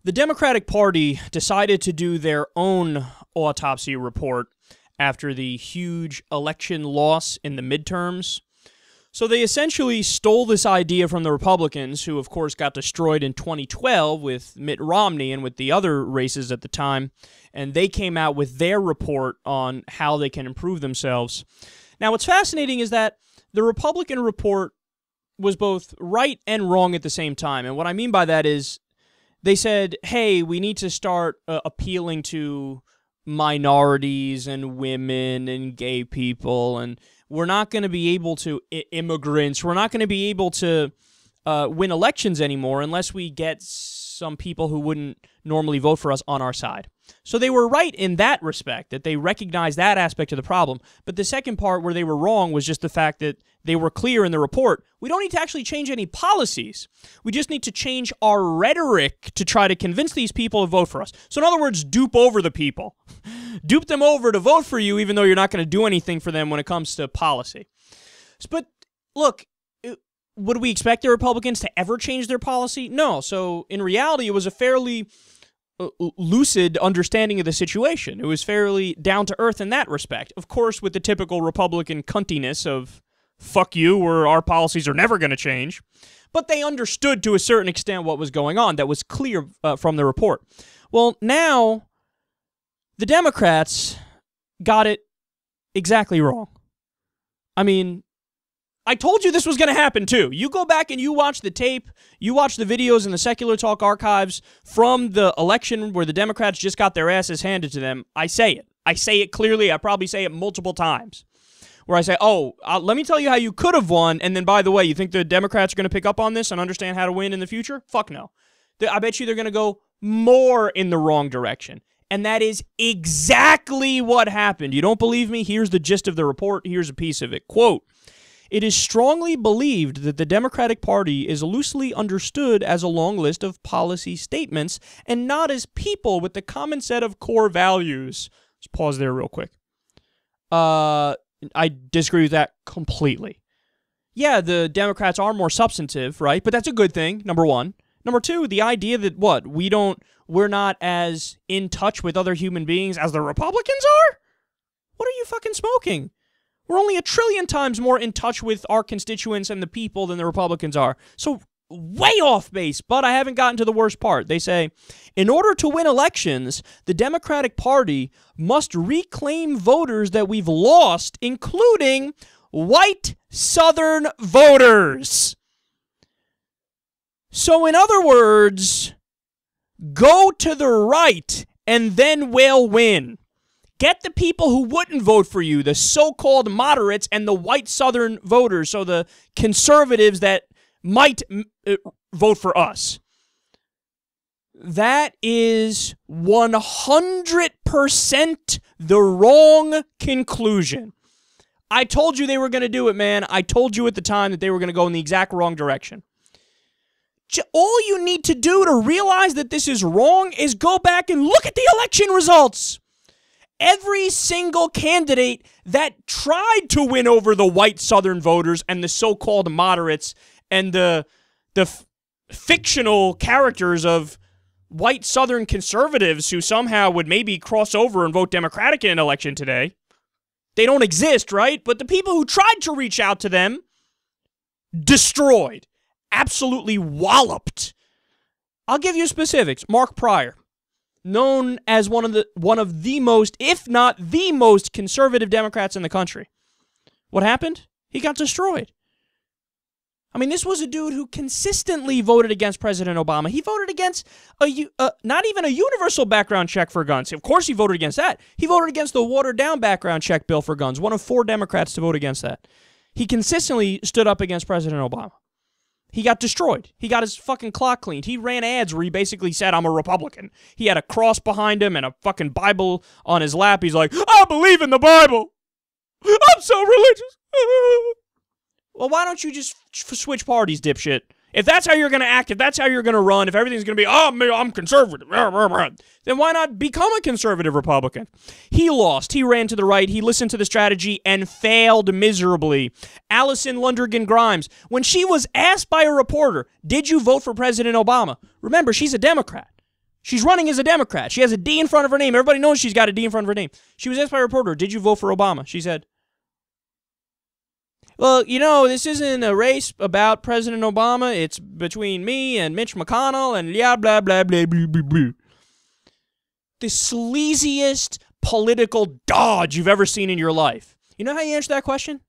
The Democratic Party decided to do their own autopsy report after the huge election loss in the midterms. So they essentially stole this idea from the Republicans, who of course got destroyed in 2012 with Mitt Romney and with the other races at the time, and they came out with their report on how they can improve themselves. Now what's fascinating is that the Republican report was both right and wrong at the same time, and what I mean by that is they said, hey, we need to start appealing to minorities and women and gay people, and we're not going to be able to, immigrants, we're not going to be able to win elections anymore unless we get some people who wouldn't normally vote for us on our side. So they were right in that respect, that they recognized that aspect of the problem. But the second part where they were wrong was just the fact that they were clear in the report. We don't need to actually change any policies. We just need to change our rhetoric to try to convince these people to vote for us. So in other words, dupe over the people. Dupe them over to vote for you even though you're not going to do anything for them when it comes to policy. But look, would we expect the Republicans to ever change their policy? No. So in reality, it was a fairly lucid understanding of the situation. It was fairly down to earth in that respect. Of course, with the typical Republican cuntiness of fuck you, or our policies are never going to change. But they understood to a certain extent what was going on. That was clear from the report. Well, now the Democrats got it exactly wrong. I mean, I told you this was going to happen too. You go back and you watch the tape, you watch the videos in the SecularTalk archives from the election where the Democrats just got their asses handed to them. I say it. I say it clearly. I probably say it multiple times. Where I say, oh, let me tell you how you could have won, and then by the way, you think the Democrats are going to pick up on this and understand how to win in the future? Fuck no. I bet you they're going to go more in the wrong direction. And that is exactly what happened. You don't believe me? Here's the gist of the report. Here's a piece of it. Quote, "It is strongly believed that the Democratic Party is loosely understood as a long list of policy statements and not as people with the common set of core values." Let's pause there real quick. I disagree with that completely. Yeah, the Democrats are more substantive, right? But that's a good thing, number one. Number two, the idea that, what, we're not as in touch with other human beings as the Republicans are? What are you fucking smoking? We're only 1 trillion times more in touch with our constituents and the people than the Republicans are. So, way off base, but I haven't gotten to the worst part. They say, in order to win elections, the Democratic Party must reclaim voters that we've lost, including white Southern voters. So, in other words, go to the right and then we'll win. Get the people who wouldn't vote for you, the so-called moderates and the white Southern voters, so the conservatives that might vote for us. That is 100% the wrong conclusion. I told you they were going to do it, man. I told you at the time that they were going to go in the exact wrong direction. All you need to do to realize that this is wrong is go back and look at the election results. Every single candidate that tried to win over the white Southern voters and the so-called moderates and the fictional characters of white Southern conservatives who somehow would maybe cross over and vote Democratic in an election today. They don't exist, right? But the people who tried to reach out to them, destroyed. Absolutely walloped. I'll give you specifics. Mark Pryor, known as one of the most, if not the most conservative Democrats in the country. What happened? He got destroyed. I mean, this was a dude who consistently voted against President Obama. He voted against not even a universal background check for guns. Of course he voted against that. He voted against the watered-down background check bill for guns, one of 4 Democrats to vote against that. He consistently stood up against President Obama. He got destroyed. He got his fucking clock cleaned. He ran ads where he basically said, I'm a Republican. He had a cross behind him and a fucking Bible on his lap. He's like, I believe in the Bible. I'm so religious. Well, why don't you just switch parties, dipshit? If that's how you're going to act, if that's how you're going to run, if everything's going to be, oh, I'm conservative, then why not become a conservative Republican? He lost. He ran to the right. He listened to the strategy and failed miserably. Allison Lundergan Grimes, when she was asked by a reporter, did you vote for President Obama? Remember, she's a Democrat. She's running as a Democrat. She has a D in front of her name. Everybody knows she's got a D in front of her name. She was asked by a reporter, did you vote for Obama? She said, well, you know, this isn't a race about President Obama. It's between me and Mitch McConnell and yeah, blah, blah, blah, blah, blah, blah. The sleaziest political dodge you've ever seen in your life. You know how you answer that question?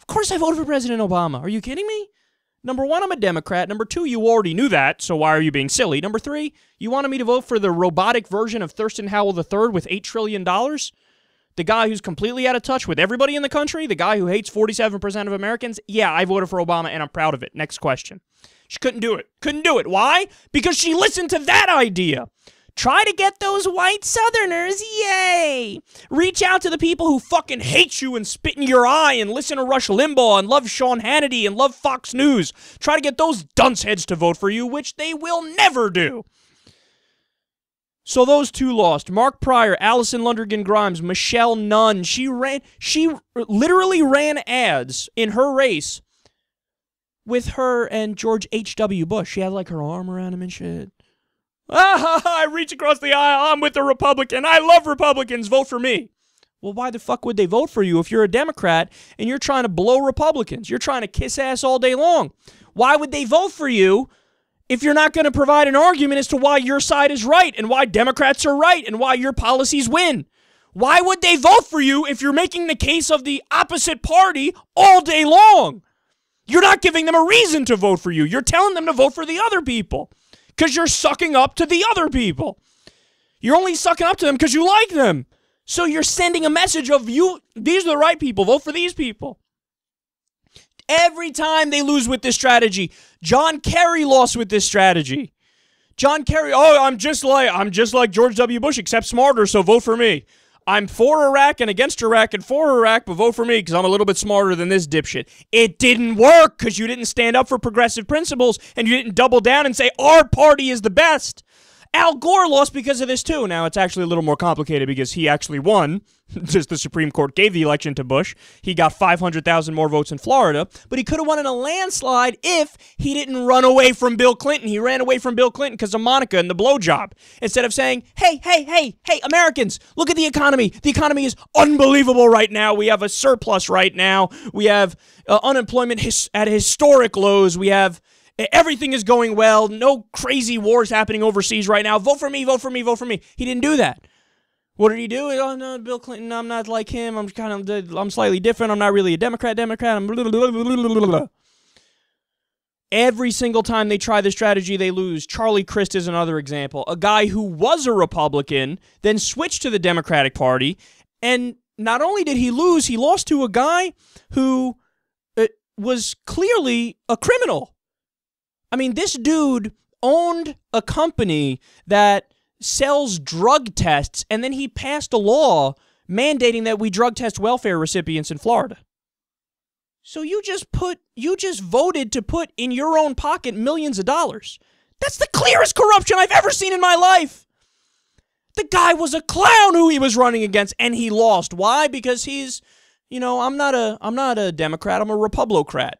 Of course I voted for President Obama. Are you kidding me? Number one, I'm a Democrat. Number two, you already knew that, so why are you being silly? Number three, you wanted me to vote for the robotic version of Thurston Howell III with $8 trillion? The guy who's completely out of touch with everybody in the country? The guy who hates 47% of Americans? Yeah, I voted for Obama, and I'm proud of it. Next question. She couldn't do it. Couldn't do it. Why? Because she listened to that idea. Try to get those white Southerners, yay! Reach out to the people who fucking hate you and spit in your eye and listen to Rush Limbaugh and love Sean Hannity and love Fox News. Try to get those dunceheads to vote for you, which they will never do. So those two lost. Mark Pryor, Allison Lundergan Grimes, Michelle Nunn. She literally ran ads in her race with her and George H.W. Bush. She had like her arm around him and shit. I reach across the aisle. I'm with the Republican. I love Republicans. Vote for me. Well, why the fuck would they vote for you if you're a Democrat and you're trying to blow Republicans? You're trying to kiss ass all day long. Why would they vote for you if you're not going to provide an argument as to why your side is right and why Democrats are right and why your policies win? Why would they vote for you if you're making the case of the opposite party all day long? You're not giving them a reason to vote for you. You're telling them to vote for the other people. Because you're sucking up to the other people. You're only sucking up to them because you like them. So you're sending a message of these are the right people, vote for these people. Every time they lose with this strategy, John Kerry lost with this strategy. John Kerry, I'm just like George W. Bush, except smarter, so vote for me. I'm for Iraq and against Iraq and for Iraq, but vote for me because I'm a little bit smarter than this dipshit. It didn't work because you didn't stand up for progressive principles and you didn't double down and say our party is the best. Al Gore lost because of this too. Now, it's actually a little more complicated because he actually won. Just the Supreme Court gave the election to Bush. He got 500,000 more votes in Florida, but he could have won in a landslide if he didn't run away from Bill Clinton. He ran away from Bill Clinton because of Monica and the blowjob. Instead of saying, hey, Americans, look at the economy. The economy is unbelievable right now. We have a surplus right now. We have unemployment at historic lows. We have... everything is going well. No crazy wars happening overseas right now. Vote for me, vote for me, vote for me. He didn't do that. What did he do? Oh, no, Bill Clinton, I'm not like him. I'm slightly different. I'm not really a Democrat. I'm blah, blah, blah, blah, blah. Every single time they try this strategy, they lose. Charlie Crist is another example. A guy who was a Republican, then switched to the Democratic Party, and not only did he lose, he lost to a guy who was clearly a criminal. I mean, this dude owned a company that sells drug tests, and then he passed a law mandating that we drug test welfare recipients in Florida. So you just voted to put in your own pocket millions of dollars. That's the clearest corruption I've ever seen in my life. The guy was a clown who he was running against, and he lost. Why? Because he's, I'm not a Democrat, I'm a Republicrat.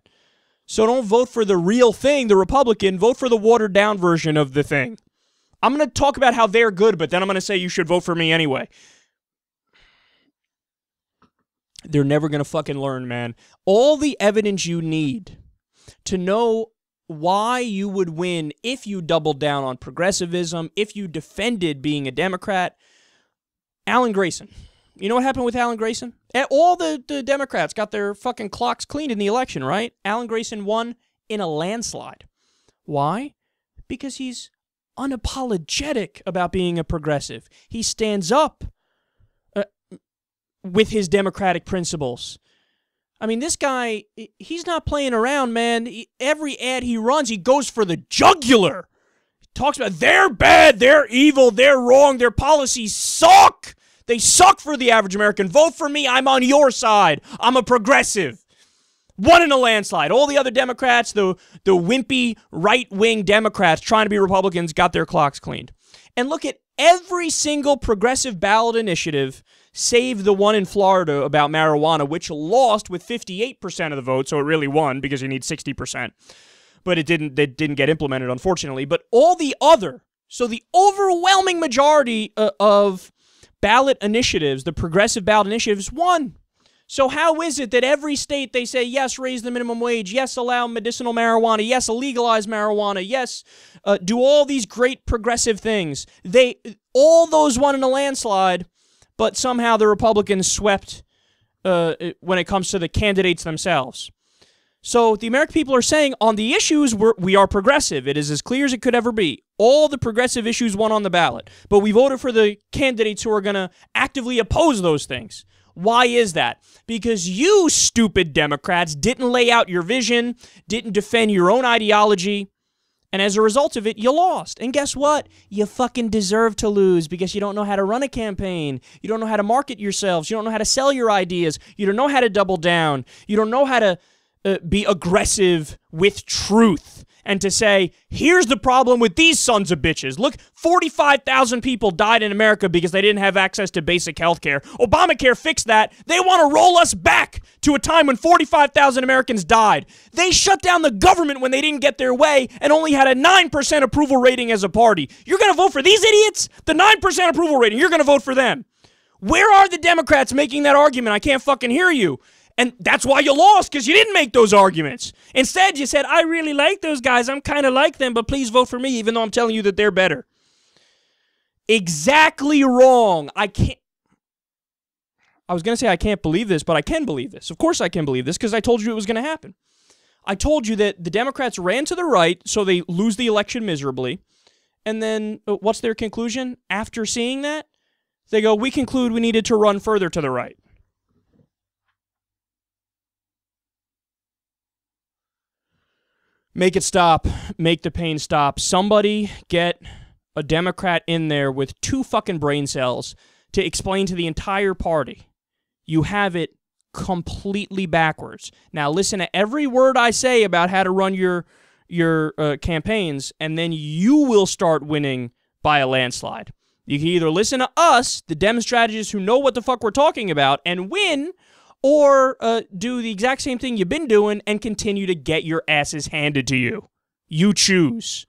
So don't vote for the real thing, the Republican. Vote for the watered-down version of the thing. I'm going to talk about how they're good, but then I'm going to say you should vote for me anyway. They're never going to fucking learn, man. All the evidence you need to know why you would win if you doubled down on progressivism, if you defended being a Democrat. Alan Grayson. You know what happened with Alan Grayson? All the Democrats got their fucking clocks cleaned in the election, right? Alan Grayson won in a landslide. Why? Because he's unapologetic about being a progressive. He stands up with his democratic principles. I mean, this guy, he's not playing around, man. Every ad he runs, he goes for the jugular. He talks about they're bad, they're evil, they're wrong, their policies suck. They suck for the average American. Vote for me. I'm on your side. I'm a progressive. Won in a landslide. All the other Democrats, the wimpy right-wing Democrats trying to be Republicans, got their clocks cleaned. And look at every single progressive ballot initiative, save the one in Florida about marijuana, which lost with 58% of the vote, so it really won because you need 60%. but it didn't get implemented, unfortunately. But all the other, so the overwhelming majority of ballot initiatives, the progressive ballot initiatives, won. So how is it that every state they say, yes, raise the minimum wage, yes, allow medicinal marijuana, yes, legalize marijuana, yes, do all these great progressive things. All those won in a landslide, but somehow the Republicans swept when it comes to the candidates themselves. So the American people are saying on the issues, we are progressive. It is as clear as it could ever be. All the progressive issues won on the ballot, but we voted for the candidates who are going to actively oppose those things. Why is that? Because you, stupid Democrats, didn't lay out your vision, didn't defend your own ideology, and as a result of it, you lost. And guess what? You fucking deserve to lose because you don't know how to run a campaign. You don't know how to market yourselves. You don't know how to sell your ideas. You don't know how to double down. You don't know how to be aggressive with truth and to say, here's the problem with these sons of bitches. Look, 45,000 people died in America because they didn't have access to basic health care. Obamacare fixed that. They want to roll us back to a time when 45,000 Americans died. They shut down the government when they didn't get their way and only had a 9% approval rating as a party. You're going to vote for these idiots? The 9% approval rating, you're going to vote for them. Where are the Democrats making that argument? I can't fucking hear you. And that's why you lost, because you didn't make those arguments. Instead, you said, I really like those guys. I'm kind of like them, but please vote for me, even though I'm telling you that they're better. Exactly wrong. I was going to say I can't believe this, but I can believe this. Of course I can believe this, because I told you it was going to happen. I told you that the Democrats ran to the right, so they lose the election miserably. And then what's their conclusion? After seeing that, they go, we conclude we needed to run further to the right. Make it stop. Make the pain stop. Somebody get a Democrat in there with 2 fucking brain cells to explain to the entire party. You have it completely backwards. Now listen to every word I say about how to run your campaigns, and then you will start winning by a landslide. You can either listen to us, the Dem strategists who know what the fuck we're talking about, and win, or do the exact same thing you've been doing and continue to get your asses handed to you. You choose.